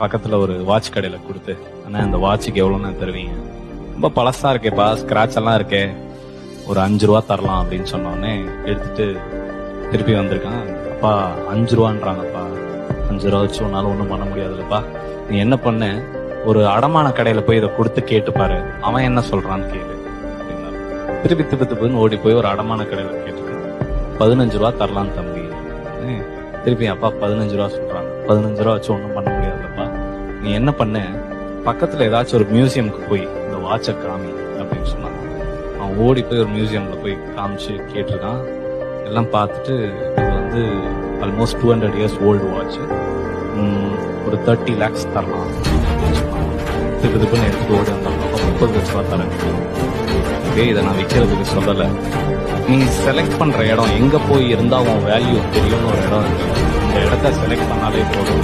பக்கத்துல ஒரு வாட்ச் கடையில கொடுத்து, அண்ணா இந்த வாட்சுக்கு எவ்வளவுன்னு தருவீங்க? ரொம்ப பழசா இருக்கேப்பா, ஸ்கிராட்ச் எல்லாம் இருக்கே, ஒரு 5 ரூபா தரலாம் அப்படின்னு சொன்னோடனே எடுத்துட்டு திருப்பி வந்திருக்கான். அப்பா 5 ரூபான்றாங்கப்பா, 5 ரூபா வச்சு உன்னால ஒண்ணும் பண்ண முடியாதுல்லப்பா. நீ என்ன பண்ணு, ஒரு அடமான கடையில போய் இதை கொடுத்து கேட்டு பாரு, அவன் என்ன சொல்றான்னு கேளு அப்படின்னா. திருப்பி திப்புன்னு ஓடி போய் ஒரு அடமான கடையில கேட்டு 15 ரூபா தரலாம் தம்பி. திருப்பி அப்பா 15 ரூபா சொல்றாங்க, 15 ரூபா வச்சு ஒண்ணும் பண்ண முடியாதுல்லப்பா. நீ என்ன பண்ணு, பக்கத்துல ஏதாச்சும் ஒரு மியூசியமுக்கு போய் இந்த வாட்சை காமி அப்படின்னு சொன்னாங்க. அவன் ஓடி போய் ஒரு மியூசியம்ல போய் காமிச்சு கேட்டிருக்கான். எல்லாம் பார்த்துட்டு இது வந்து ஆல்மோஸ்ட் 200 இயர்ஸ் ஓல்டு வாட்ச், ஒரு 30 lakhs தரலாம் அப்படின்னு சொன்னாங்க. திருப்பி எடுத்துட்டு ஓடி வந்தாங்க. 30 லட்ச ரூபா தரேன். இதே இதை நான் விற்கிறதுக்கு சொல்லலை, நீ செலக்ட் பண்ற இடம் எங்க போய் இருந்தா உன் வேல்யூ தெரியும்னு ஒரு இடம் இருக்கு. இந்த இடத்த செலக்ட் பண்ணாலே போதும்.